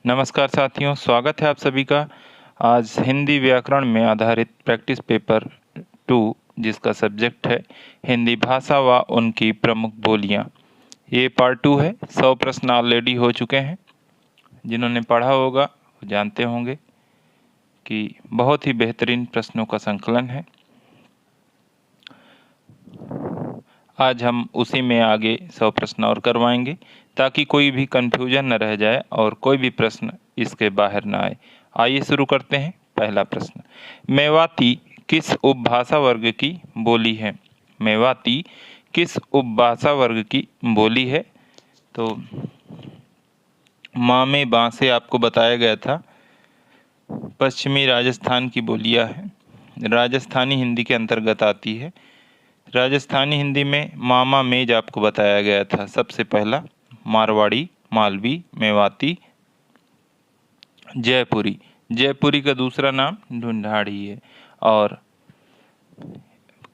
नमस्कार साथियों, स्वागत है आप सभी का। आज हिंदी व्याकरण में आधारित प्रैक्टिस पेपर 2 जिसका सब्जेक्ट है हिंदी भाषा व उनकी प्रमुख बोलियां। ये पार्ट 2 है। 100 प्रश्न ऑलरेडी हो चुके हैं। जिन्होंने पढ़ा होगा वो जानते होंगे कि बहुत ही बेहतरीन प्रश्नों का संकलन है। आज हम उसी में आगे 100 प्रश्न और करवाएंगे ताकि कोई भी कन्फ्यूजन न रह जाए और कोई भी प्रश्न इसके बाहर न आए। आइए शुरू करते हैं। पहला प्रश्न, मेवाती किस उपभाषा वर्ग की बोली है? मेवाती किस उपभाषा वर्ग की बोली है? तो माँ में बाँ से आपको बताया गया था, पश्चिमी राजस्थान की बोलियाँ हैं। राजस्थानी हिंदी के अंतर्गत आती है। राजस्थानी हिंदी में मामा मेज आपको बताया गया था सबसे पहला, मारवाड़ी, मालवी, मेवाती, जयपुरी। जयपुरी का दूसरा नाम ढूंढाड़ी है। और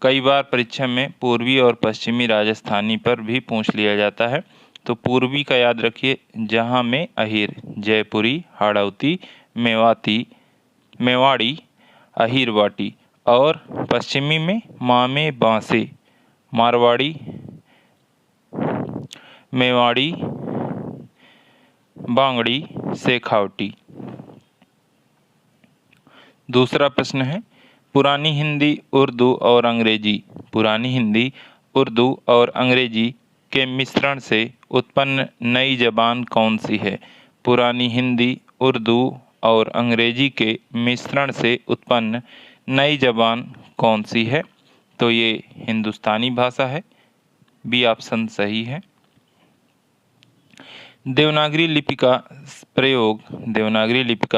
कई बार परीक्षा में पूर्वी और पश्चिमी राजस्थानी पर भी पूछ लिया जाता है। तो पूर्वी का याद रखिए, जहाँ में अहिर, जयपुरी, हाड़ौती, मेवाती, मेवाड़ी, अहिरवाटी। और पश्चिमी में मामे बांसे, मारवाड़ी, मेवाड़ी, बांगड़ी, शेखावटी। दूसरा प्रश्न है, पुरानी हिंदी, उर्दू और अंग्रेजी, पुरानी हिंदी, उर्दू और अंग्रेजी के मिश्रण से उत्पन्न नई जबान कौन सी है? पुरानी हिंदी, उर्दू और अंग्रेजी के मिश्रण से उत्पन्न नई जबान कौन सी है? तो ये हिंदुस्तानी भाषा है। बी ऑप्शन सही है। देवनागरी लिपि का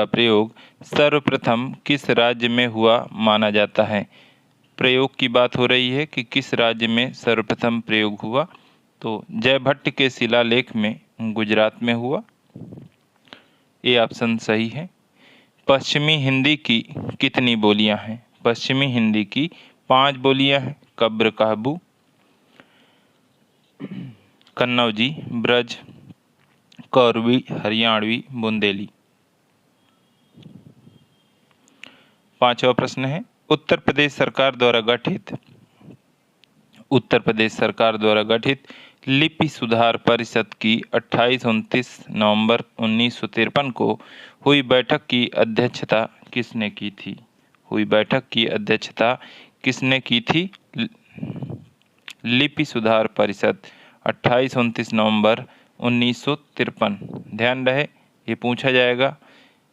प्रयोग सर्वप्रथम किस राज्य में हुआ माना जाता है? प्रयोग की बात हो रही है कि किस राज्य में सर्वप्रथम प्रयोग हुआ। तो जयभट्ट के शिलालेख में गुजरात में हुआ। ये ऑप्शन सही है। पश्चिमी हिंदी की कितनी बोलियां हैं? पश्चिमी हिंदी की 5 बोलियां हैं। कब्र कहबू, कन्नौजी, ब्रज, कौरवी, हरियाणवी, बुंदेली। 5वां प्रश्न है, उत्तर प्रदेश सरकार द्वारा गठित लिपि सुधार परिषद की 28-29 नवंबर 1953 को हुई बैठक की अध्यक्षता किसने की थी? हुई बैठक की अध्यक्षता किसने की थी? लिपि सुधार परिषद 28-29 नवंबर 1953। ध्यान रहे, ये पूछा जाएगा।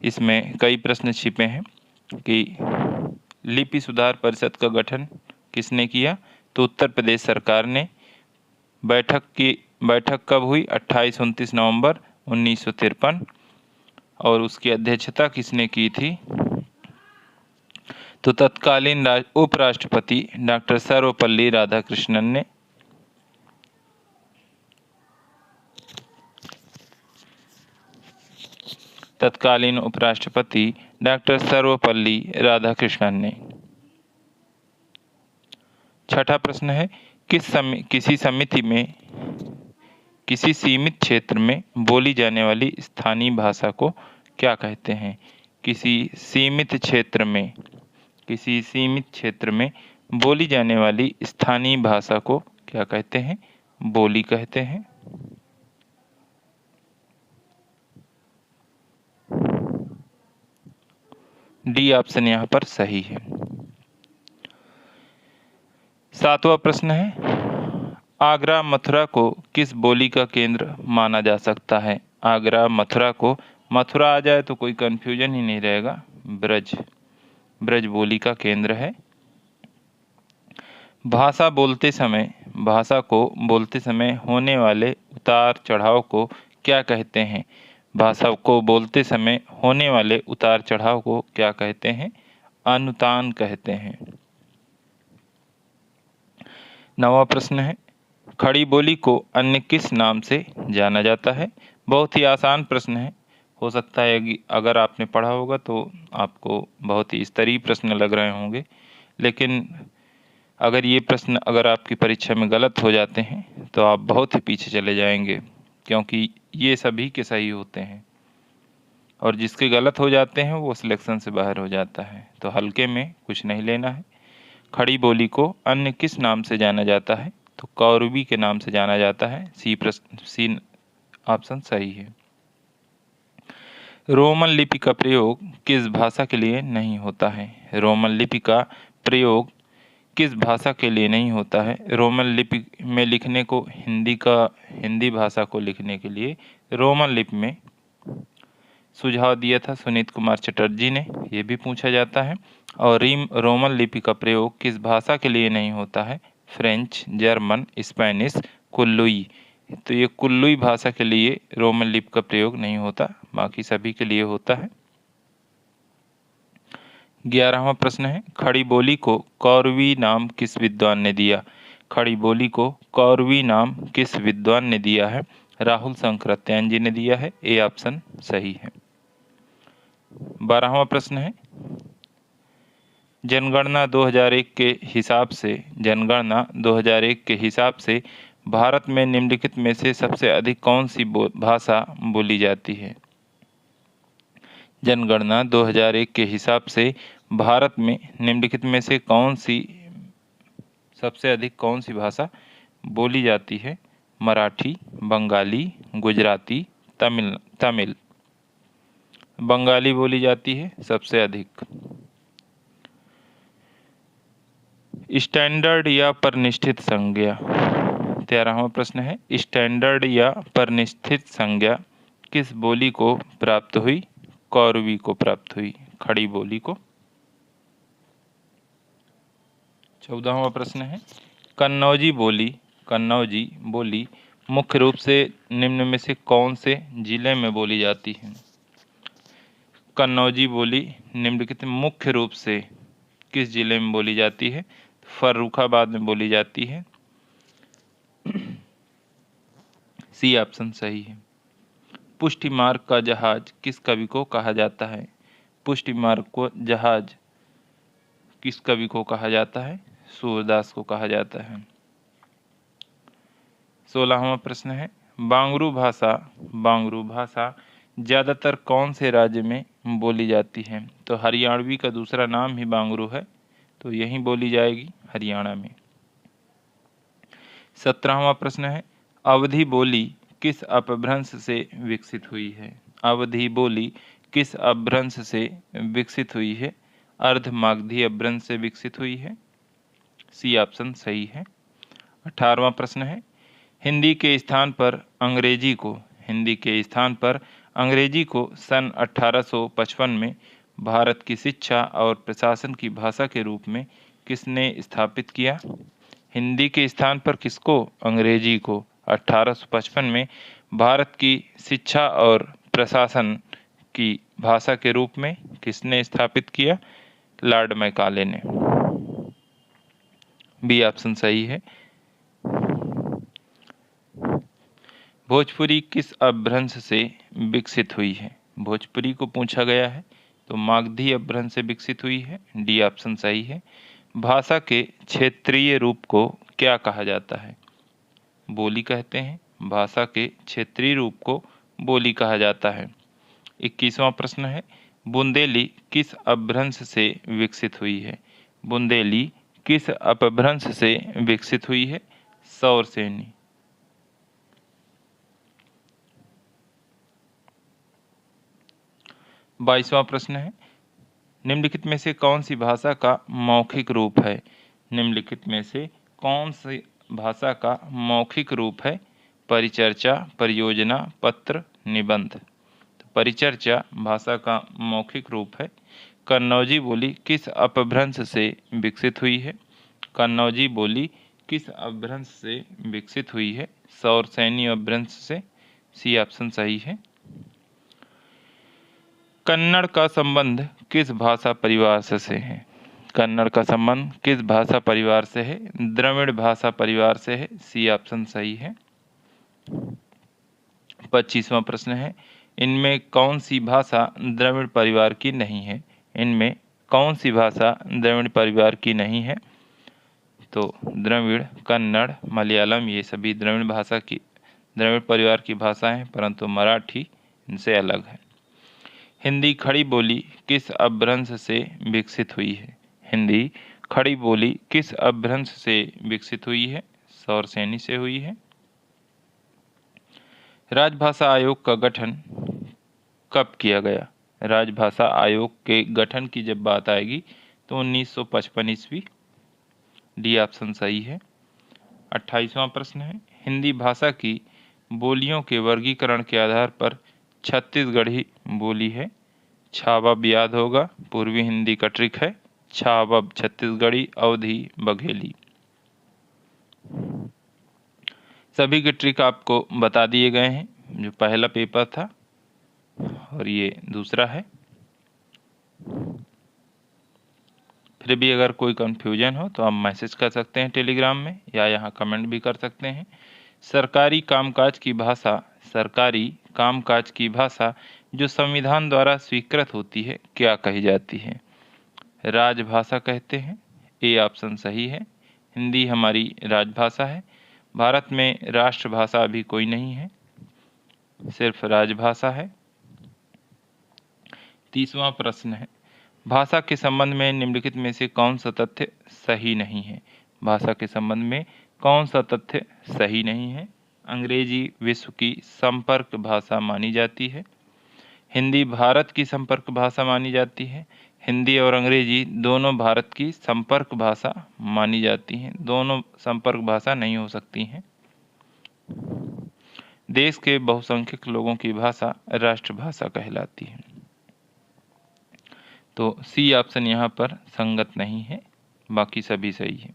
इसमें कई प्रश्न छिपे हैं कि लिपि सुधार परिषद का गठन किसने किया? तो उत्तर प्रदेश सरकार ने। बैठक कब हुई? 28-29 नवंबर 1953। और उसकी अध्यक्षता किसने की थी? तो तत्कालीन उपराष्ट्रपति डॉक्टर सर्वपल्ली राधाकृष्णन ने। तत्कालीन उपराष्ट्रपति डॉक्टर सर्वपल्ली राधाकृष्णन ने। 6ठा प्रश्न है, किसी सीमित क्षेत्र में बोली जाने वाली स्थानीय भाषा को क्या कहते हैं? किसी सीमित क्षेत्र में बोली जाने वाली स्थानीय भाषा को क्या कहते हैं? बोली कहते हैं। डी ऑप्शन यहाँ पर सही है। 7वां प्रश्न है, आगरा मथुरा को किस बोली का केंद्र माना जा सकता है? आगरा मथुरा को, मथुरा आ जाए तो कोई कंफ्यूजन ही नहीं रहेगा। ब्रज बोली का केंद्र है। भाषा को बोलते समय होने वाले उतार चढ़ाव को क्या कहते हैं? भाषा को बोलते समय होने वाले उतार चढ़ाव को क्या कहते हैं? अनुतान कहते हैं। 9वां प्रश्न है, खड़ी बोली को अन्य किस नाम से जाना जाता है? बहुत ही आसान प्रश्न है। हो सकता है कि अगर आपने पढ़ा होगा तो आपको बहुत ही स्तरीय प्रश्न लग रहे होंगे, लेकिन अगर आपकी परीक्षा में गलत हो जाते हैं तो आप बहुत ही पीछे चले जाएंगे, क्योंकि ये सभी के सही होते हैं। और जिसके गलत हो जाते हैं वो सिलेक्शन से बाहर हो जाता है। तो हल्के में कुछ नहीं लेना है। खड़ी बोली को अन्य किस नाम से जाना जाता है? तो कौरवी के नाम से जाना जाता है। सी ऑप्शन सही है। रोमन लिपि का प्रयोग किस भाषा के लिए नहीं होता है? रोमन लिपि का प्रयोग किस भाषा के लिए नहीं होता है? रोमन लिपि में लिखने को हिंदी भाषा को लिखने के लिए रोमन लिपि में सुझाव दिया था सुनीत कुमार चटर्जी ने, ये भी पूछा जाता है। और रोमन लिपि का प्रयोग किस भाषा के लिए नहीं होता है? French, German, Spanish, Kullui. तो ये कुल्लुई भाषा के लिए रोमन लिपि का प्रयोग नहीं होता, बाकी सभी के लिए होता है। 11वां प्रश्न है, खड़ी बोली को कौरवी नाम किस विद्वान ने दिया? खड़ी बोली को कौरवी नाम किस विद्वान ने दिया है? राहुल शंकराचार्य जी ने दिया है। ए ऑप्शन सही है। 12वां प्रश्न है, जनगणना 2001 के हिसाब से भारत में निम्नलिखित में से सबसे अधिक कौन सी भाषा बोली जाती है? जनगणना 2001 के हिसाब से भारत में निम्नलिखित में से सबसे अधिक कौन सी भाषा बोली जाती है? मराठी, बंगाली, गुजराती, तमिल। बंगाली बोली जाती है सबसे अधिक। स्टैंडर्ड या परिनिष्ठित संज्ञा। 13वां प्रश्न है, स्टैंडर्ड या परिनिष्ठित संज्ञा किस बोली को प्राप्त हुई? कौरवी को प्राप्त हुई, खड़ी बोली को। 14वां प्रश्न है, कन्नौजी बोली मुख्य रूप से निम्न में से कौन से जिले में बोली जाती है? कन्नौजी बोली निम्नलिखित मुख्य रूप से किस जिले में बोली जाती है? फर्रुखाबाद में बोली जाती है। सी ऑप्शन सही है। पुष्टि मार्ग का जहाज किस कवि को कहा जाता है? पुष्टि मार्ग को जहाज किस कवि को कहा जाता है? सूरदास को कहा जाता है। 16वां प्रश्न है, बांगरू भाषा ज़्यादातर कौन से राज्य में बोली जाती है? तो हरियाणवी का दूसरा नाम ही बांगरू है, तो यहीं बोली जाएगी हरियाणा में। 17वां प्रश्न है, अवधी बोली किस अपभ्रंश से विकसित हुई है? अवधी बोली किस अपभ्रंश से विकसित हुई है? अर्धमागधी अपभ्रंश से विकसित हुई है। सी ऑप्शन सही है। 18वां प्रश्न है, हिंदी के स्थान पर अंग्रेजी को सन 1855 में भारत की शिक्षा और प्रशासन की भाषा के रूप में किसने स्थापित किया? हिंदी के स्थान पर किसको? अंग्रेजी को 1855 में भारत की शिक्षा और प्रशासन की भाषा के रूप में किसने स्थापित किया? लॉर्ड मैकाले ने। बी ऑप्शन सही है। भोजपुरी किस अपभ्रंश से विकसित हुई है? भोजपुरी को पूछा गया है, तो मागधी अपभ्रंश से विकसित हुई है। डी ऑप्शन सही है। भाषा के क्षेत्रीय रूप को क्या कहा जाता है? बोली कहते हैं। भाषा के क्षेत्रीय रूप को बोली कहा जाता है। 21वां प्रश्न है, बुंदेली किस अपभ्रंश से विकसित हुई है? बुंदेली किस अपभ्रंश से विकसित हुई है? सौरसेनी। 22वां प्रश्न है, निम्नलिखित में से कौन सी भाषा का मौखिक रूप है? निम्नलिखित में से कौन सी भाषा का मौखिक रूप है? परिचर्चा, परियोजना, पत्र, निबंध। तो परिचर्चा भाषा का मौखिक रूप है। कन्नौजी बोली किस अपभ्रंश से विकसित हुई है? कन्नौजी बोली किस अपभ्रंश से विकसित हुई है? सौरसेनी अपभ्रंश से। सी ऑप्शन सही है। कन्नड़ का संबंध किस भाषा परिवार से है? कन्नड़ का संबंध किस भाषा परिवार से है? द्रविड़ भाषा परिवार से है। सी ऑप्शन सही है। 25वां प्रश्न है, इनमें कौन सी भाषा द्रविड़ परिवार की नहीं है? इनमें कौन सी भाषा द्रविड़ परिवार की नहीं है? तो द्रविड़, कन्नड़, मलयालम ये सभी द्रविड़ परिवार की भाषाएं हैं, परंतु मराठी इनसे अलग है। हिंदी खड़ी बोली किस अपभ्रंश से विकसित हुई है? हिंदी खड़ी बोली किस अपभ्रंश से विकसित हुई है? सौरसेनी से हुई है। राजभाषा आयोग का गठन कब किया गया? राजभाषा आयोग के गठन की जब बात आएगी तो 1955 ईस्वी। डी ऑप्शन सही है। 28वां प्रश्न है, हिंदी भाषा की बोलियों के वर्गीकरण के आधार पर छत्तीसगढ़ी बोली है। छाबब याद होगा, पूर्वी हिंदी का ट्रिक है। छाबब छत्तीसगढ़ी, अवधी बघेली। सभी के ट्रिक आपको बता दिए गए हैं, जो पहला पेपर था और ये दूसरा है। फिर भी अगर कोई कंफ्यूजन हो तो आप मैसेज कर सकते हैं टेलीग्राम में, या यहाँ कमेंट भी कर सकते हैं। सरकारी कामकाज की भाषा, सरकारी कामकाज की भाषा जो संविधान द्वारा स्वीकृत होती है क्या कही जाती है? राजभाषा कहते हैं। ए ऑप्शन सही है। हिंदी हमारी राजभाषा है। भारत में राष्ट्रभाषा अभी कोई नहीं है, सिर्फ राजभाषा है। 30वां प्रश्न है, भाषा के संबंध में निम्नलिखित में से कौन सा तथ्य सही नहीं है? भाषा के संबंध में कौन सा तथ्य सही नहीं है? अंग्रेजी विश्व की संपर्क भाषा मानी जाती है। हिंदी भारत की संपर्क भाषा मानी जाती है। हिंदी और अंग्रेजी दोनों भारत की संपर्क भाषा मानी जाती हैं, दोनों संपर्क भाषा नहीं हो सकती हैं। देश के बहुसंख्यक लोगों की भाषा राष्ट्रभाषा कहलाती है। तो सी ऑप्शन यहाँ पर संगत नहीं है, बाकी सभी सही है।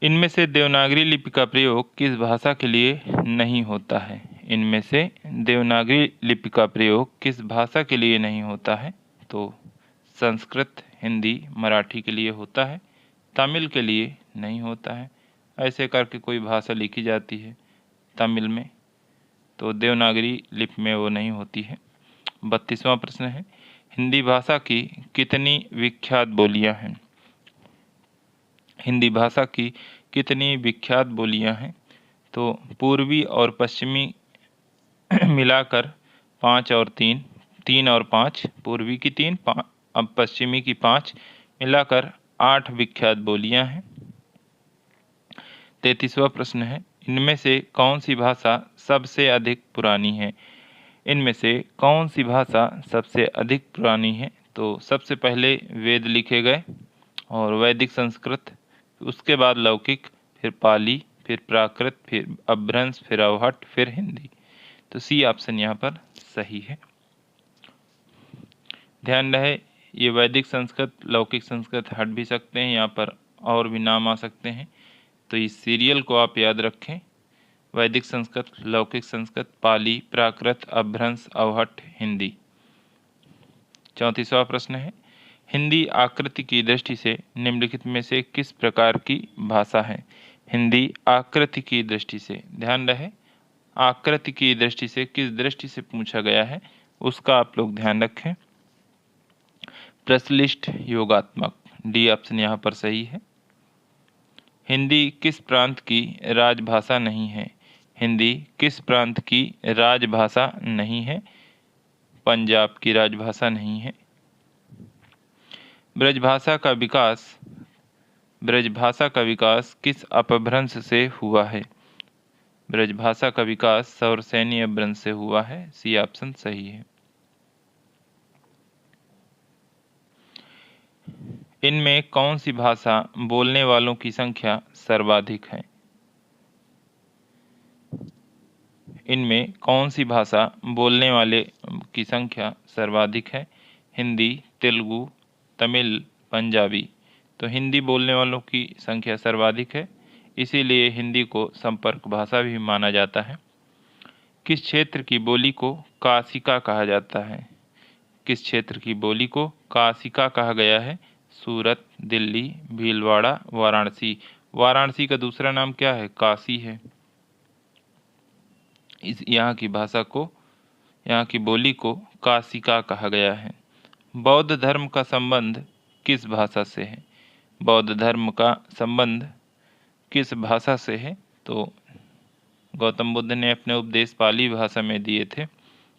इनमें से देवनागरी लिपि का प्रयोग किस भाषा के लिए नहीं होता है? इनमें से देवनागरी लिपि का प्रयोग किस भाषा के लिए नहीं होता है? तो संस्कृत, हिंदी, मराठी के लिए होता है, तमिल के लिए नहीं होता है। ऐसे करके कोई भाषा लिखी जाती है तमिल में, तो देवनागरी लिपि में वो नहीं होती है। 32वां प्रश्न है, हिंदी भाषा की कितनी विख्यात बोलियां हैं? हिंदी भाषा की कितनी विख्यात बोलियां हैं? तो पूर्वी और पश्चिमी मिलाकर 5 और 3, 3 और 5, पूर्वी की 3, अब पश्चिमी की 5, मिलाकर 8 विख्यात बोलियां हैं। 33वां प्रश्न है, इनमें से कौन सी भाषा सबसे अधिक पुरानी है? इनमें से कौन सी भाषा सबसे अधिक पुरानी है? तो सबसे पहले वेद लिखे गए और वैदिक संस्कृत, उसके बाद लौकिक, फिर पाली, फिर प्राकृत, फिर अपभ्रंश, फिर अवहट, फिर हिंदी। तो सी ऑप्शन यहाँ पर सही है। ध्यान रहे, ये वैदिक संस्कृत, लौकिक संस्कृत हट भी सकते हैं, यहाँ पर और भी नाम आ सकते हैं, तो इस सीरियल को आप याद रखें। वैदिक संस्कृत, लौकिक संस्कृत, पाली, प्राकृत, अपभ्रंश, अवहट, हिंदी। 34वां प्रश्न है, हिंदी आकृति की दृष्टि से निम्नलिखित में से किस प्रकार की भाषा है? हिंदी आकृति की दृष्टि से, ध्यान रहे, आकृति की दृष्टि से किस दृष्टि से पूछा गया है उसका आप लोग ध्यान रखें। प्रश्लिष्ट, योगात्मक। डी ऑप्शन यहाँ पर सही है। हिंदी किस प्रांत की राजभाषा नहीं है? हिंदी किस प्रांत की राजभाषा नहीं है? पंजाब की राजभाषा नहीं है। ब्रजभाषा का विकास किस अपभ्रंश से हुआ है? ब्रजभाषा का विकास सौरसेनी अपभ्रंश से हुआ है। सी ऑप्शन सही है। इनमें कौन सी भाषा बोलने वालों की संख्या सर्वाधिक है? इनमें कौन सी भाषा बोलने वाले की संख्या सर्वाधिक है? हिंदी, तेलुगु, तमिल, पंजाबी। तो हिंदी बोलने वालों की संख्या सर्वाधिक है, इसीलिए हिंदी को संपर्क भाषा भी माना जाता है। किस क्षेत्र की बोली को काशिका कहा जाता है? किस क्षेत्र की बोली को काशिका कहा गया है? सूरत, दिल्ली, भीलवाड़ा, वाराणसी। वाराणसी का दूसरा नाम क्या है? काशी है। इस यहाँ की भाषा को, यहाँ की बोली को काशिका कहा गया है। बौद्ध धर्म का संबंध किस भाषा से है? बौद्ध धर्म का संबंध किस भाषा से है? तो गौतम बुद्ध ने अपने उपदेश पाली भाषा में दिए थे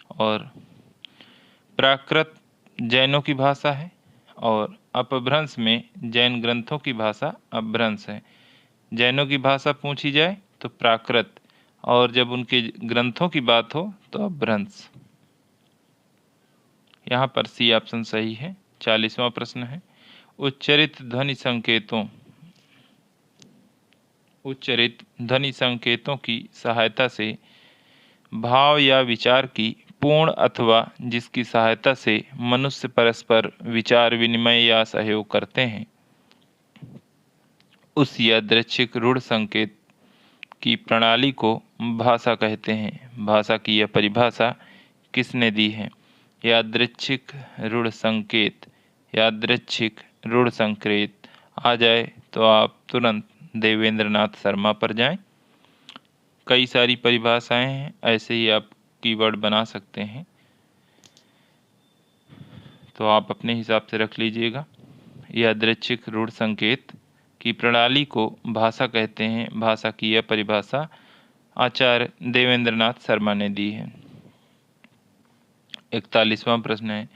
और प्राकृत जैनों की भाषा है और अपभ्रंश में जैन ग्रंथों की भाषा अपभ्रंश है। जैनों की भाषा पूछी जाए तो प्राकृत और जब उनके ग्रंथों की बात हो तो अपभ्रंश। यहाँ पर सी ऑप्शन सही है। 40वां प्रश्न है उच्चरित ध्वनि संकेतों की सहायता से भाव या विचार की पूर्ण अथवा जिसकी सहायता से मनुष्य परस्पर विचार विनिमय या सहयोग करते हैं उस यादृच्छिक रूढ़ संकेत की प्रणाली को भाषा कहते हैं। भाषा की यह परिभाषा किसने दी है? यादृच्छिक रूढ़ संकेत। यादृच्छिक रूढ़ संकेत आ जाए तो आप तुरंत देवेंद्रनाथ शर्मा पर जाएं। कई सारी परिभाषाएं हैं, ऐसे ही आप कीवर्ड बना सकते हैं, तो आप अपने हिसाब से रख लीजिएगा। यादृच्छिक रूढ़ संकेत की प्रणाली को भाषा कहते हैं। भाषा की यह परिभाषा आचार्य देवेंद्रनाथ शर्मा ने दी है। 41वां प्रश्न है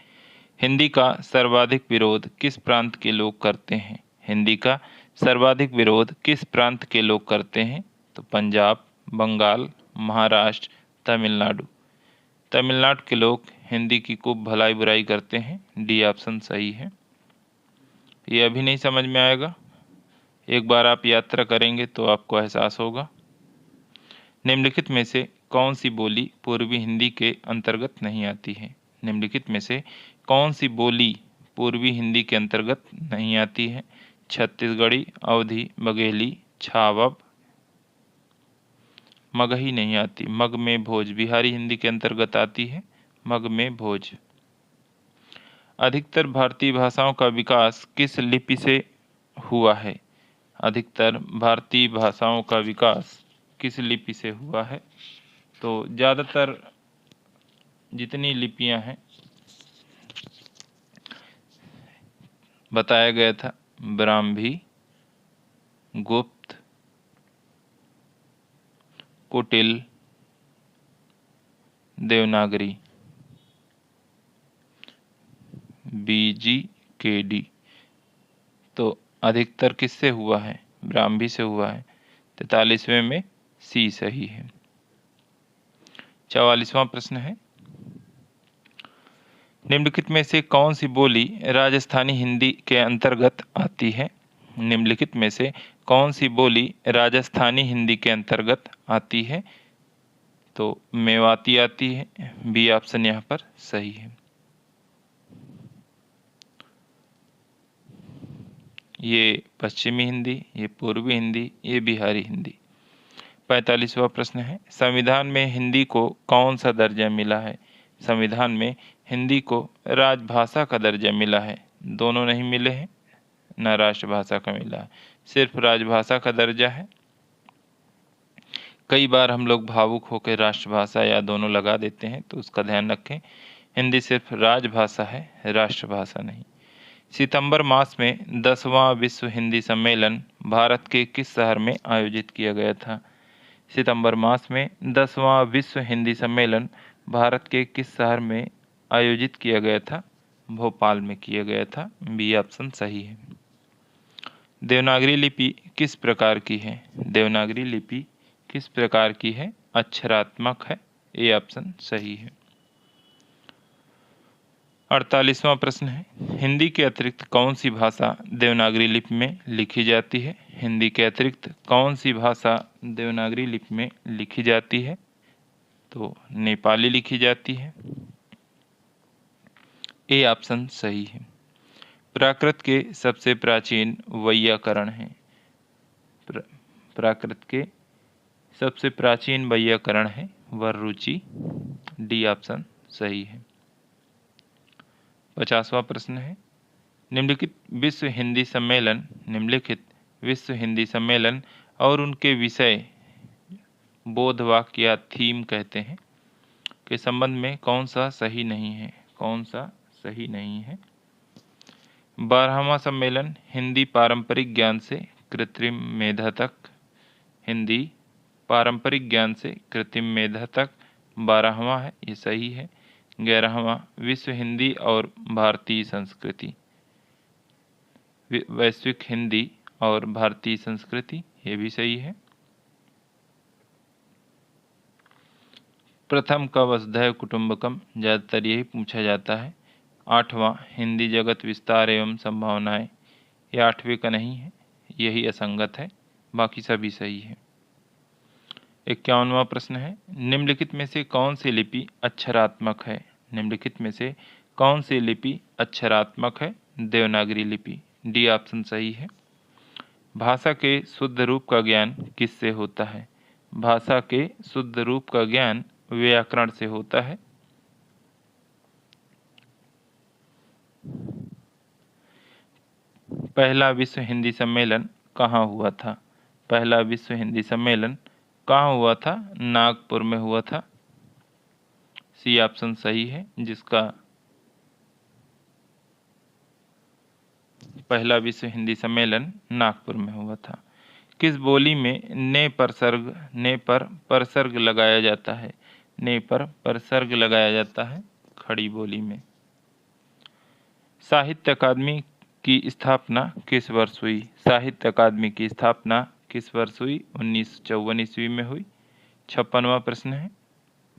हिंदी का सर्वाधिक विरोध किस प्रांत के लोग करते हैं? हिंदी का सर्वाधिक विरोध किस प्रांत के लोग करते हैं? तो पंजाब, बंगाल, महाराष्ट्र, तमिलनाडु। तमिलनाडु के लोग हिंदी की खूब भलाई बुराई करते हैं। डी ऑप्शन सही है। ये अभी नहीं समझ में आएगा, एक बार आप यात्रा करेंगे तो आपको एहसास होगा। निम्नलिखित में से कौन सी बोली पूर्वी हिंदी के अंतर्गत नहीं आती है? निम्नलिखित में से कौन सी बोली पूर्वी हिंदी के अंतर्गत नहीं आती है? छत्तीसगढ़ी, अवधी, बघेली, छावब। मगही नहीं आती। मग में भोज बिहारी हिंदी के अंतर्गत आती है। मग में भोज। अधिकतर भारतीय भाषाओं का विकास किस लिपि से हुआ है? अधिकतर भारतीय भाषाओं का विकास किस लिपि से हुआ है? तो ज़्यादातर जितनी लिपियां हैं बताया गया था ब्राह्मी, गुप्त, कुटिल, देवनागरी, BGKD। तो अधिकतर किससे हुआ है? ब्राह्मी से हुआ है। 43वें में सी सही है। 44वां प्रश्न है निम्नलिखित में से कौन सी बोली राजस्थानी हिंदी के अंतर्गत आती है? निम्नलिखित में से कौन सी बोली राजस्थानी हिंदी के अंतर्गत आती है? तो मेवाती आती है। बी ऑप्शन यहाँ पर सही है। ये पश्चिमी हिंदी, ये पूर्वी हिंदी, ये बिहारी हिंदी। 45वां प्रश्न है संविधान में हिंदी को कौन सा दर्जा मिला है? संविधान में हिंदी को राजभाषा का दर्जा मिला है। दोनों नहीं मिले हैं, न राष्ट्रभाषा का मिला है, सिर्फ राजभाषा का दर्जा है। कई बार हम लोग भावुक होकर राष्ट्रभाषा या दोनों लगा देते हैं, तो उसका ध्यान रखें। हिंदी सिर्फ राजभाषा है, राष्ट्रभाषा नहीं। सितंबर मास में 10वां विश्व हिंदी सम्मेलन भारत के किस शहर में आयोजित किया गया था? सितंबर मास में 10वां विश्व हिंदी सम्मेलन भारत के किस शहर में आयोजित किया गया था? भोपाल में किया गया था। बी ऑप्शन सही है। देवनागरी लिपि किस प्रकार की है? देवनागरी लिपि किस प्रकार की है? अक्षरात्मक है। ए ऑप्शन सही है। 48वां प्रश्न है हिंदी के अतिरिक्त कौन सी भाषा देवनागरी लिपि में लिखी जाती है? हिंदी के अतिरिक्त कौन सी भाषा देवनागरी लिपि में लिखी जाती है? तो नेपाली लिखी जाती है। ए ऑप्शन सही है। प्राकृत के सबसे प्राचीन वैयाकरण हैं। प्राकृत के सबसे प्राचीन वैयाकरण है वररुचि। डी ऑप्शन सही है। 50वां प्रश्न है निम्नलिखित विश्व हिंदी सम्मेलन और उनके विषय बोधवाक्य या थीम कहते हैं के संबंध में कौन सा सही नहीं है? कौन सा सही नहीं है? 12वां सम्मेलन हिंदी पारंपरिक ज्ञान से कृत्रिम मेधा तक। हिंदी पारंपरिक ज्ञान से कृत्रिम मेधा तक 12वां है, ये सही है। 11वां विश्व हिंदी और भारतीय संस्कृति, वैश्विक हिंदी और भारतीय संस्कृति, ये भी सही है। प्रथम का वसुधैव कुटुंबकम, ज़्यादातर यही पूछा जाता है। 8वां हिंदी जगत विस्तार एवं संभावनाएं, ये 8वें का नहीं है, यही असंगत है, बाकी सभी सही है। 51वां प्रश्न है, निम्नलिखित में से कौन सी लिपि अक्षरात्मक है? निम्नलिखित में से कौन सी लिपि अक्षरात्मक है? देवनागरी लिपि, डी ऑप्शन सही है। भाषा के शुद्ध रूप का ज्ञान किससे होता है? भाषा के शुद्ध रूप का ज्ञान व्याकरण से होता है। पहला विश्व हिंदी सम्मेलन कहाँ हुआ था? पहला विश्व हिंदी सम्मेलन कहाँ हुआ था? नागपुर में हुआ था, सी ऑप्शन सही है, जिसका पहला विश्व हिंदी सम्मेलन नागपुर में हुआ था। किस बोली में ने पर परसर्ग लगाया जाता है? ने पर परसर्ग लगाया जाता है खड़ी बोली में। साहित्य अकादमी की स्थापना किस वर्ष हुई? साहित्य अकादमी की स्थापना किस वर्ष हुई? 1954 ईस्वी में हुई। 56वां प्रश्न है,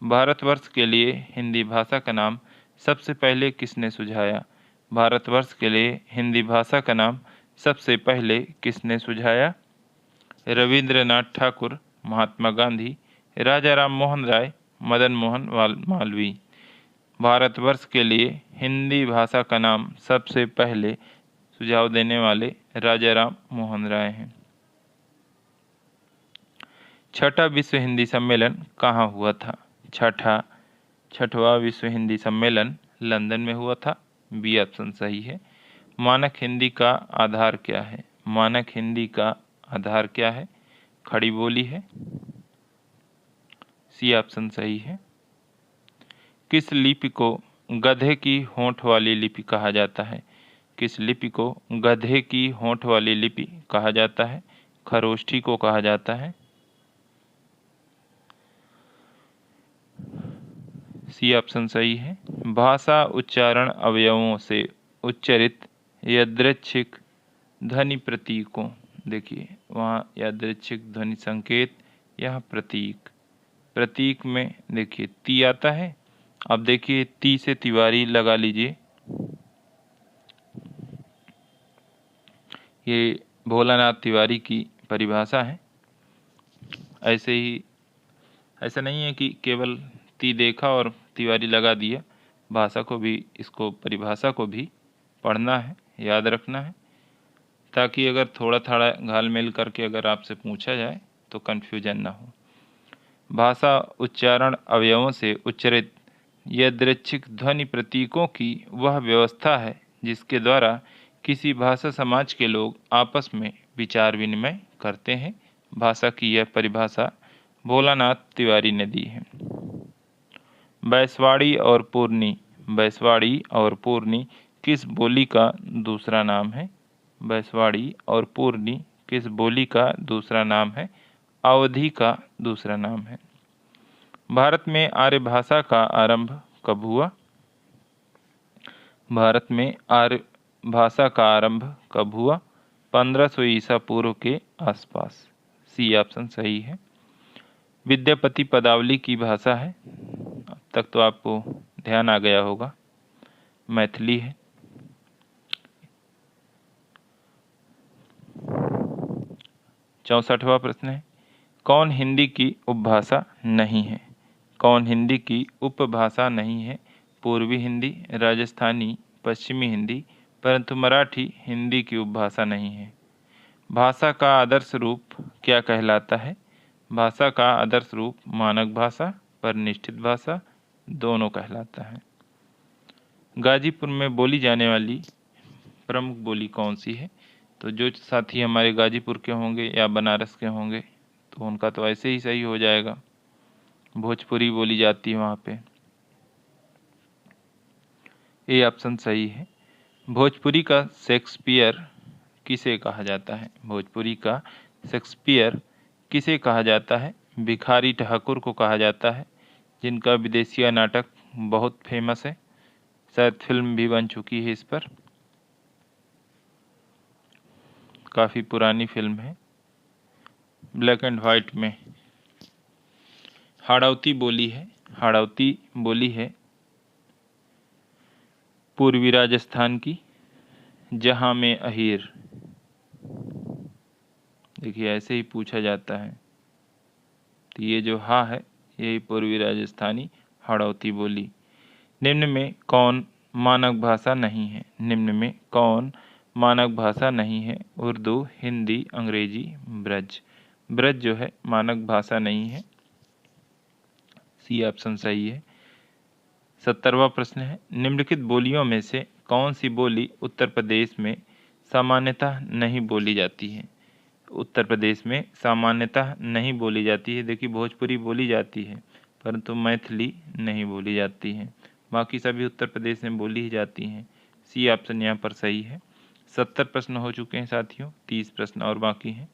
भारतवर्ष के लिए हिंदी भाषा का नाम सबसे पहले किसने सुझाया? भारतवर्ष के लिए हिंदी भाषा का नाम सबसे पहले किसने सुझाया? रविंद्रनाथ ठाकुर, महात्मा गांधी, राजा राम मोहन राय, मदन मोहन मालवीय। भारतवर्ष के लिए हिंदी भाषा का नाम सबसे पहले सुझाव देने वाले राजा राम मोहन राय हैं। छठा विश्व हिंदी सम्मेलन कहाँ हुआ था? छठवां विश्व हिंदी सम्मेलन लंदन में हुआ था, बी ऑप्शन सही है। मानक हिंदी का आधार क्या है? मानक हिंदी का आधार क्या है? खड़ी बोली है, सी ऑप्शन सही है। किस लिपि को गधे की होंठ वाली लिपि कहा जाता है? किस लिपि को गधे की होंठ वाली लिपि कहा जाता है? खरोष्ठी को कहा जाता है, सी ऑप्शन सही है। भाषा उच्चारण अवयवों से उच्चरित यादृच्छिक ध्वनि प्रतीकों, देखिए वहाँ यादृच्छिक ध्वनि संकेत, यह प्रतीक में देखिए ती आता है। अब देखिए ती से तिवारी लगा लीजिए, ये भोलानाथ तिवारी की परिभाषा है। ऐसे ही ऐसा नहीं है कि केवल ती देखा और तिवारी लगा दिया, भाषा को भी, इसको परिभाषा को भी पढ़ना है, याद रखना है, ताकि अगर थोड़ा थोड़ा घालमेल करके अगर आपसे पूछा जाए तो कन्फ्यूजन ना हो। भाषा उच्चारण अवयवों से उच्चरित यादृच्छिक ध्वनि प्रतीकों की वह व्यवस्था है जिसके द्वारा किसी भाषा समाज के लोग आपस में विचार विनिमय करते हैं। भाषा की यह परिभाषा भोलानाथ तिवारी ने दी है। बैसवाड़ी और पूर्णी किस बोली का दूसरा नाम है? बैसवाड़ी और पूर्णी किस बोली का दूसरा नाम है? अवधी का दूसरा नाम है। भारत में आर्य भाषा का आरंभ कब हुआ? भारत में आर्य भाषा का आरंभ कब हुआ? 1500 ईसा पूर्व के आसपास, सी ऑप्शन सही है। विद्यापति पदावली की भाषा है, अब तक तो आपको ध्यान आ गया होगा, मैथिली है। चौसठवां प्रश्न है, कौन हिंदी की उपभाषा नहीं है? कौन हिंदी की उपभाषा नहीं है? पूर्वी हिंदी, राजस्थानी, पश्चिमी हिंदी, परंतु मराठी हिंदी की उपभाषा नहीं है। भाषा का आदर्श रूप क्या कहलाता है? भाषा का आदर्श रूप मानक भाषा, परिनिष्ठित भाषा, दोनों कहलाता है। गाजीपुर में बोली जाने वाली प्रमुख बोली कौन सी है? तो जो साथी हमारे गाजीपुर के होंगे या बनारस के होंगे तो उनका तो ऐसे ही सही हो जाएगा, भोजपुरी बोली जाती है वहाँ पे, ये ऑप्शन सही है। भोजपुरी का शेक्सपियर किसे कहा जाता है? भोजपुरी का शेक्सपियर किसे कहा जाता है? भिखारी ठाकुर को कहा जाता है, जिनका विदेशिया नाटक बहुत फेमस है, शायद फिल्म भी बन चुकी है इस पर, काफ़ी पुरानी फिल्म है, ब्लैक एंड वाइट में। हाड़ौती बोली है, हाड़ौती बोली है पूर्वी राजस्थान की, जहाँ में अहीर। देखिए ऐसे ही पूछा जाता है, तो ये जो हा है यही पूर्वी राजस्थानी हाड़ौती बोली। निम्न में कौन मानक भाषा नहीं है? निम्न में कौन मानक भाषा नहीं है? उर्दू, हिंदी, अंग्रेजी, ब्रज। ब्रज जो है मानक भाषा नहीं है, सी ऑप्शन सही है। 70वां प्रश्न है, निम्नलिखित बोलियों में से कौन सी बोली उत्तर प्रदेश में सामान्यतः नहीं बोली जाती है? उत्तर प्रदेश में सामान्यतः नहीं बोली जाती है। देखिए भोजपुरी बोली जाती है, परंतु मैथिली नहीं बोली जाती है। बाकी सभी उत्तर प्रदेश में बोली ही जाती हैं। सी ऑप्शन यहाँ पर सही है। 70 प्रश्न हो चुके हैं साथियों, 30 प्रश्न और बाकी हैं।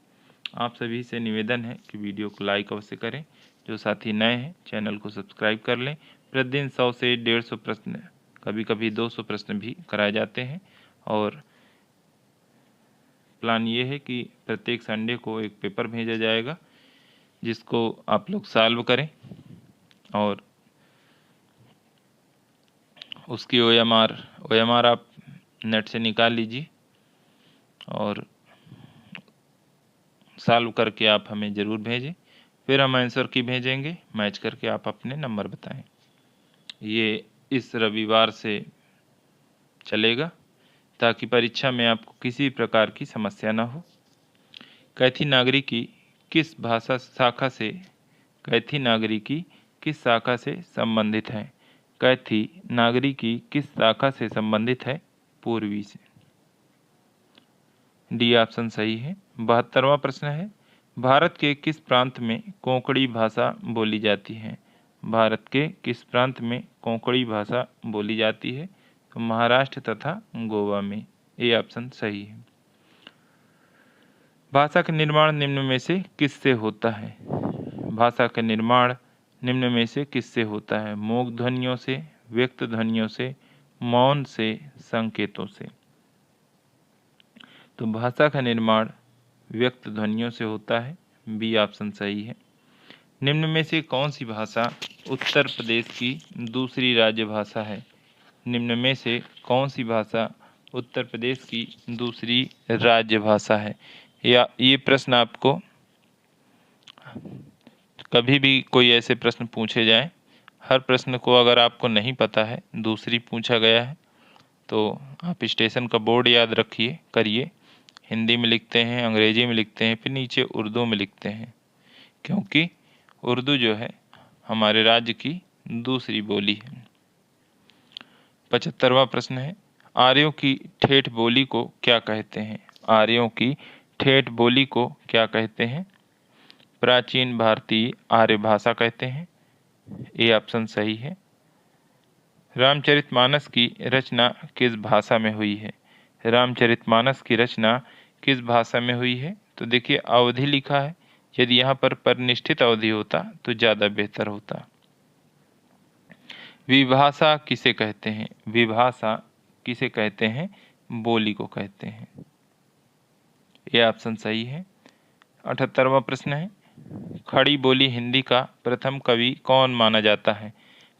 आप सभी से निवेदन है कि वीडियो को लाइक अवश्य करें। जो साथी नए हैं चैनल को सब्सक्राइब कर लें। प्रतिदिन 100 से 150 प्रश्न, कभी कभी 200 प्रश्न भी कराए जाते हैं, और प्लान ये है कि प्रत्येक संडे को एक पेपर भेजा जाएगा जिसको आप लोग सॉल्व करें, और उसकी OMR आप नेट से निकाल लीजिए और सॉल्व करके आप हमें ज़रूर भेजें। फिर हम आंसर की भेजेंगे, मैच करके आप अपने नंबर बताएं। ये इस रविवार से चलेगा ताकि परीक्षा में आपको किसी प्रकार की समस्या ना हो। कैथी नागरिकी किस भाषा शाखा से कैथी नागरिकी किस शाखा से संबंधित है? कैथी नागरिकी किस शाखा से संबंधित है? पूर्वी से। डी ऑप्शन सही है। 72वां प्रश्न है, भारत के किस प्रांत में कोंकणी भाषा बोली जाती है? भारत के किस प्रांत में कोंकणी भाषा बोली जाती है? तो महाराष्ट्र तथा गोवा में। ए ऑप्शन सही है। भाषा का निर्माण निम्न में से किससे होता है? भाषा का निर्माण निम्न में से किससे होता है? मूक ध्वनियों से, व्यक्त ध्वनियों से, मौन से, संकेतों से। तो भाषा का निर्माण व्यक्त ध्वनियों से होता है। बी ऑप्शन सही है। निम्न में से कौन सी भाषा उत्तर प्रदेश की दूसरी राज्य भाषा है? निम्न में से कौन सी भाषा उत्तर प्रदेश की दूसरी राज्य भाषा है? या ये प्रश्न आपको कभी भी कोई ऐसे प्रश्न पूछे जाएं, हर प्रश्न को अगर आपको नहीं पता है, दूसरी पूछा गया है, तो आप स्टेशन का बोर्ड याद रखिए करिए। हिंदी में लिखते हैं, अंग्रेजी में लिखते हैं, फिर नीचे उर्दू में लिखते हैं, क्योंकि उर्दू जो है हमारे राज्य की दूसरी बोली है। 75वां प्रश्न है, आर्यों की ठेठ बोली को क्या कहते हैं? आर्यों की ठेठ बोली को क्या कहते हैं? प्राचीन भारतीय आर्य भाषा कहते हैं। ए ऑप्शन सही है। रामचरितमानस की रचना किस भाषा में हुई है? रामचरितमानस की रचना किस भाषा में हुई है? तो देखिए अवधि लिखा है, यदि यहाँ पर परिनिष्ठित अवधि होता तो ज़्यादा बेहतर होता। विभाषा किसे कहते हैं? विभाषा किसे कहते हैं? बोली को कहते हैं। ये ऑप्शन सही है। 78वां प्रश्न है, खड़ी बोली हिंदी का प्रथम कवि कौन माना जाता है?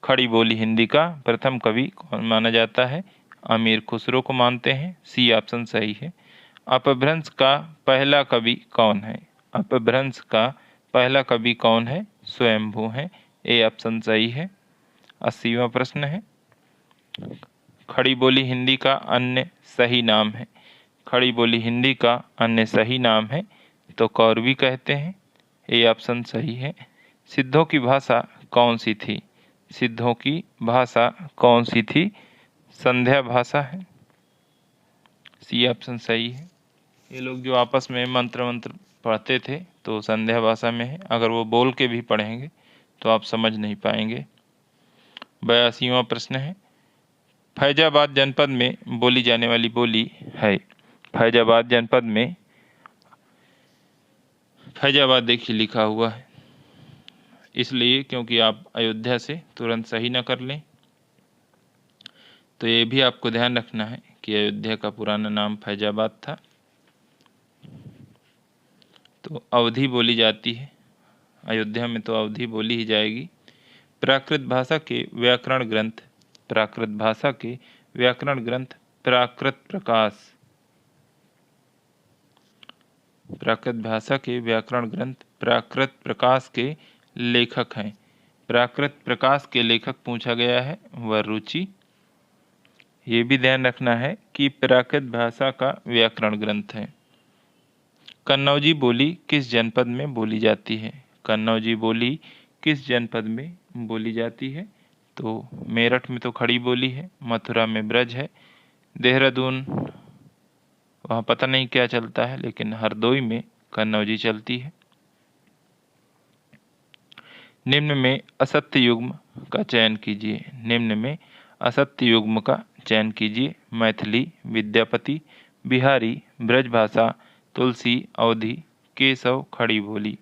खड़ी बोली हिंदी का प्रथम कवि कौन माना जाता है? अमीर खुसरो को मानते हैं। सी ऑप्शन सही है। अपभ्रंश का पहला कवि कौन है? अपभ्रंश का पहला कवि कौन है? स्वयंभू है। ए ऑप्शन सही है। 80वां प्रश्न है, खड़ी बोली हिंदी का अन्य सही नाम है? खड़ी बोली हिंदी का अन्य सही नाम है तो कौरवी कहते हैं। ए ऑप्शन सही है। सिद्धों की भाषा कौन सी थी? सिद्धों की भाषा कौन सी थी? संध्या भाषा है। सी ऑप्शन सही है। ये लोग जो आपस में मंत्र पढ़ते थे तो संध्या भाषा में है, अगर वो बोल के भी पढ़ेंगे तो आप समझ नहीं पाएंगे। 82वां प्रश्न है, फैजाबाद जनपद में बोली जाने वाली बोली है? फैजाबाद जनपद में, फैजाबाद देखिए लिखा हुआ है, इसलिए क्योंकि आप अयोध्या से तुरंत सही न कर लें। तो ये भी आपको ध्यान रखना है कि अयोध्या का पुराना नाम फैजाबाद था। तो अवधी बोली जाती है, अयोध्या में तो अवधी बोली ही जाएगी। प्राकृत भाषा के व्याकरण ग्रंथ, प्राकृत भाषा के व्याकरण ग्रंथ प्राकृत प्रकाश, प्राकृत भाषा के व्याकरण ग्रंथ प्राकृत प्रकाश के लेखक हैं। प्राकृत प्रकाश के लेखक पूछा गया है वह रुचि। ये भी ध्यान रखना है कि प्राकृत भाषा का व्याकरण ग्रंथ है। कन्नौजी बोली किस जनपद में बोली जाती है? कन्नौजी बोली किस जनपद में बोली जाती है? तो मेरठ में तो खड़ी बोली है, मथुरा में ब्रज है, देहरादून वहाँ पता नहीं क्या चलता है, लेकिन हरदोई में कन्नौजी चलती है। निम्न में असत्य युग्म का चयन कीजिए। निम्न में असत्य युग्म का चयन कीजिए। मैथिली, विद्यापति, बिहारी, ब्रजभाषा, तुलसी, अवधी, केशव, खड़ी बोली।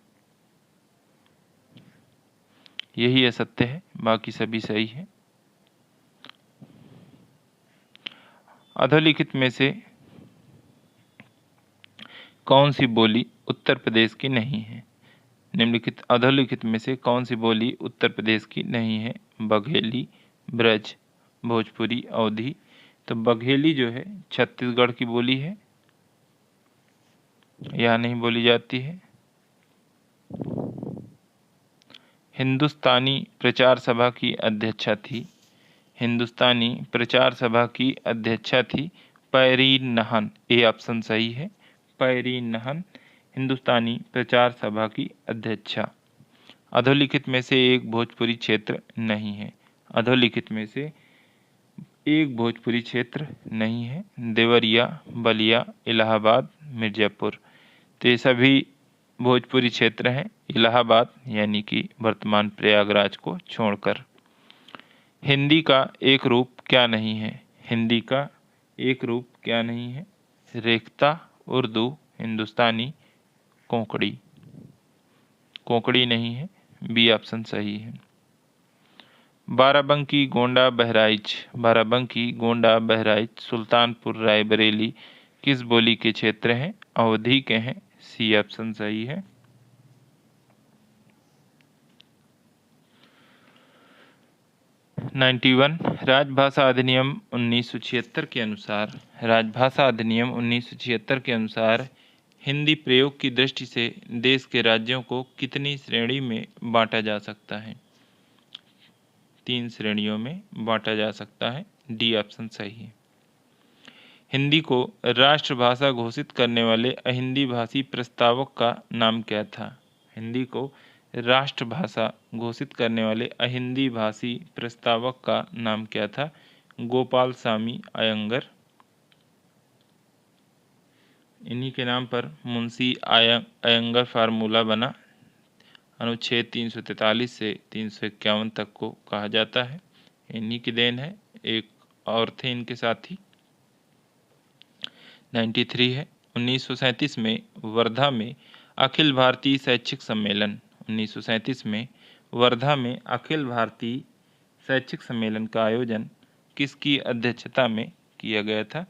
यही असत्य है, बाकी सभी सही है। अधोलिखित में से कौन सी बोली उत्तर प्रदेश की नहीं है? निम्नलिखित अधोलिखित में से कौन सी बोली उत्तर प्रदेश की नहीं है? बघेली, ब्रज, भोजपुरी, अवधी। तो बघेली जो है छत्तीसगढ़ की बोली है, यहाँ नहीं बोली जाती है। हिंदुस्तानी प्रचार सभा की अध्यक्षा थी, हिंदुस्तानी प्रचार सभा की अध्यक्षा थी पैरीन नहन। ये ऑप्शन सही है, पैरीन नहन हिंदुस्तानी प्रचार सभा की अध्यक्षा। अधोलिखित में से एक भोजपुरी क्षेत्र नहीं है। अधोलिखित में से एक भोजपुरी क्षेत्र नहीं है। देवरिया, बलिया, इलाहाबाद, मिर्जापुर। तो ये सभी भोजपुरी क्षेत्र हैं, इलाहाबाद यानी कि वर्तमान प्रयागराज को छोड़कर। हिंदी का एक रूप क्या नहीं है? हिंदी का एक रूप क्या नहीं है? रेख्ता, उर्दू, हिंदुस्तानी, कोंकणी। कोंकणी नहीं है, बी ऑप्शन सही है। बाराबंकी, गोंडा, बहराइच, बाराबंकी, गोंडा, बहराइच, सुल्तानपुर, रायबरेली किस बोली के क्षेत्र हैं? अवधी के हैं, सी ऑप्शन सही है। राजभाषा अधिनियम 1976 के अनुसार, राजभाषा अधिनियम 1976 के अनुसार हिंदी प्रयोग की दृष्टि से देश के राज्यों को कितनी श्रेणी में बांटा जा सकता है? 3 श्रेणियों में बांटा जा सकता है, डी ऑप्शन सही है। हिंदी को राष्ट्रभाषा घोषित करने वाले अहिंदी भाषी प्रस्तावक का नाम क्या था? हिंदी को राष्ट्रभाषा घोषित करने वाले अहिंदी भाषी प्रस्तावक का नाम क्या था? गोपाल स्वामी अयंगर। इन्हीं के नाम पर मुंशी अयंगर फार्मूला बना। अनुच्छेद 343 से 351 तक को कहा जाता है, इन्हीं की देन है। एक और थे इनके साथी। 93 है 1937 में वर्धा में अखिल भारतीय शैक्षिक सम्मेलन। 1937 में वर्धा में अखिल भारतीय शैक्षिक सम्मेलन का आयोजन किसकी अध्यक्षता में किया गया था?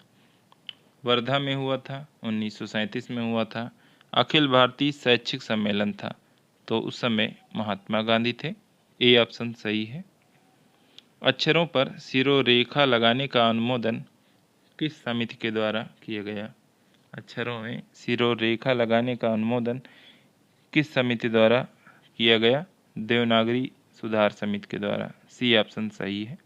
वर्धा में हुआ था, 1937 में हुआ था, अखिल भारतीय शैक्षिक सम्मेलन था, तो उस समय महात्मा गांधी थे, ए ऑप्शन सही है। अक्षरों पर सिरोरेखा लगाने का अनुमोदन किस समिति के द्वारा किया गया? अक्षरों में सिरोरेखा लगाने का अनुमोदन किस समिति द्वारा किया गया? देवनागरी सुधार समिति के द्वारा, सी ऑप्शन सही है।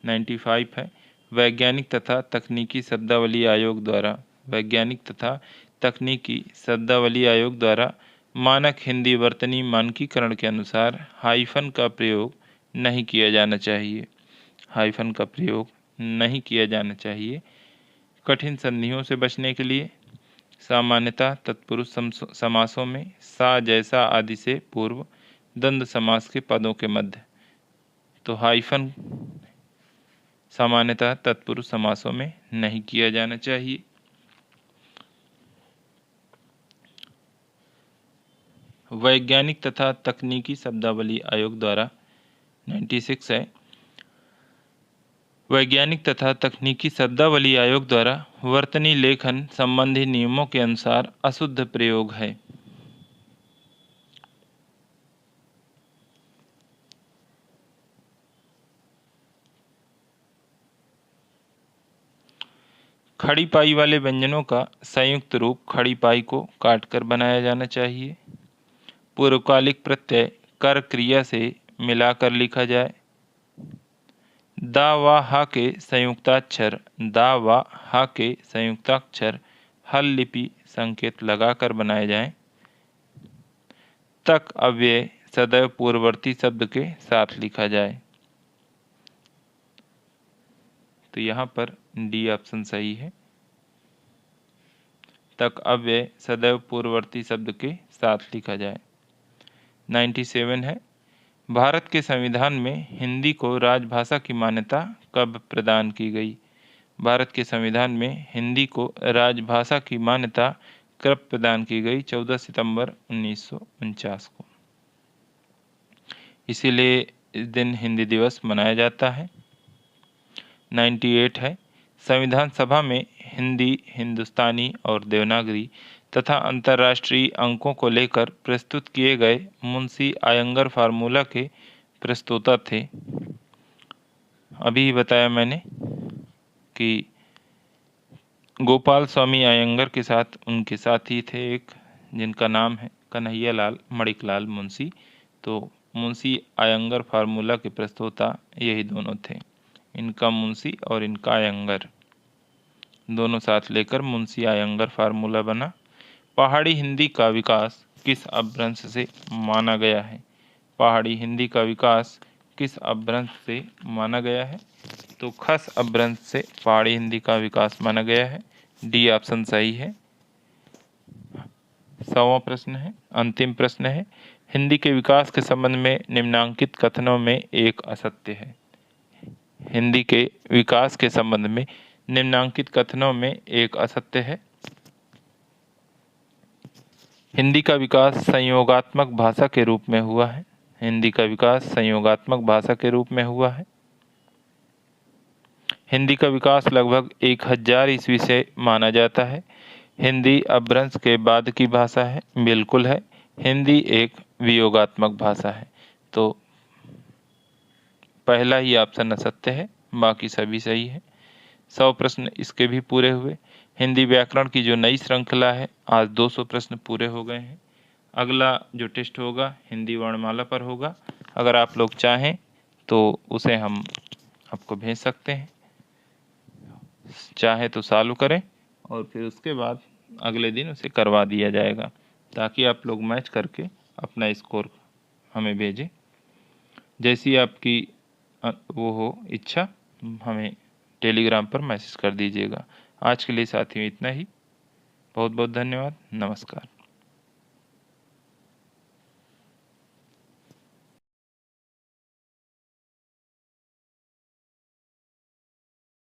95 है वैज्ञानिक तथा तकनीकी शब्दावली आयोग द्वारा, वैज्ञानिक तथा तकनीकी शब्दावली आयोग द्वारा मानक हिंदी वर्तनी मानकीकरण के अनुसार हाइफन का प्रयोग नहीं किया जाना चाहिए। हाइफन का प्रयोग नहीं किया जाना चाहिए। कठिन संधियों से बचने के लिए सामान्यतः तत्पुरुष समासों में सा, जैसा आदि से पूर्व द्वंद्व समास के पदों के मध्य, तो हाइफन सामान्यतः तत्पुरुष समासों में नहीं किया जाना चाहिए। वैज्ञानिक तथा तकनीकी शब्दावली आयोग द्वारा 96 है वैज्ञानिक तथा तकनीकी शब्दावली आयोग द्वारा वर्तनी लेखन संबंधी नियमों के अनुसार अशुद्ध प्रयोग है। खड़ी पाई वाले व्यंजनों का संयुक्त रूप खड़ी पाई को काटकर बनाया जाना चाहिए। पूर्वकालिक प्रत्यय कर क्रिया से मिलाकर लिखा जाए। दा व हा के संयुक्ताक्षर हल लिपि संकेत लगाकर बनाए जाएं। तक अव्यय सदैव पूर्ववर्ती शब्द के साथ लिखा जाए। तो यहाँ पर डी ऑप्शन सही है। तक अव्यय सदैव पूर्ववर्ती शब्द के साथ लिखा जाए। 97 है, भारत के संविधान में हिंदी को राजभाषा की मान्यता कब प्रदान की गई? भारत के संविधान में हिंदी को राजभाषा की मान्यता कब प्रदान की गई? 14 सितंबर 1949 को। इसीलिए इस दिन हिंदी दिवस मनाया जाता है। 98 है, संविधान सभा में हिंदी, हिंदुस्तानी और देवनागरी तथा अंतर्राष्ट्रीय अंकों को लेकर प्रस्तुत किए गए मुंशी आयंगर फार्मूला के प्रस्तोता थे। अभी बताया मैंने कि गोपाल स्वामी आयंगर के साथ उनके साथी थे एक, जिनका नाम है कन्हैयालाल मणिकलाल मुंशी। तो मुंशी आयंगर फार्मूला के प्रस्तोता यही दोनों थे। इनका मुंशी और इनका आयंगर दोनों साथ लेकर मुंशी आयंगर फार्मूला बना। पहाड़ी हिंदी का विकास किस अपभ्रंश से माना गया है? पहाड़ी हिंदी का विकास किस अपभ्रंश से माना गया है? तो खस अपभ्रंश से पहाड़ी हिंदी का विकास माना गया है। डी ऑप्शन सही है। 100वां प्रश्न है, अंतिम प्रश्न है, हिंदी के विकास के संबंध में निम्नांकित कथनों में एक असत्य है। हिंदी के विकास के संबंध में निम्नांकित कथनों में एक असत्य है। हिंदी का विकास संयोगात्मक भाषा के रूप में हुआ है। हिंदी का विकास संयोगात्मक भाषा के रूप में हुआ है। हिंदी का विकास लगभग 1000 ईस्वी से माना जाता है। हिंदी अपभ्रंश के बाद की भाषा है, बिल्कुल है। हिंदी एक वियोगात्मक भाषा है। तो पहला ही ऑप्शन असत्य है, बाकी सभी सही है। 100 प्रश्न इसके भी पूरे हुए। हिंदी व्याकरण की जो नई श्रृंखला है, आज 200 प्रश्न पूरे हो गए हैं। अगला जो टेस्ट होगा हिंदी वर्णमाला पर होगा। अगर आप लोग चाहें तो उसे हम आपको भेज सकते हैं। चाहे तो चालू करें और फिर उसके बाद अगले दिन उसे करवा दिया जाएगा, ताकि आप लोग मैच करके अपना स्कोर हमें भेजें। जैसी आपकी वो हो इच्छा, हमें टेलीग्राम पर मैसेज कर दीजिएगा। आज के लिए साथियों इतना ही। बहुत बहुत धन्यवाद। नमस्कार।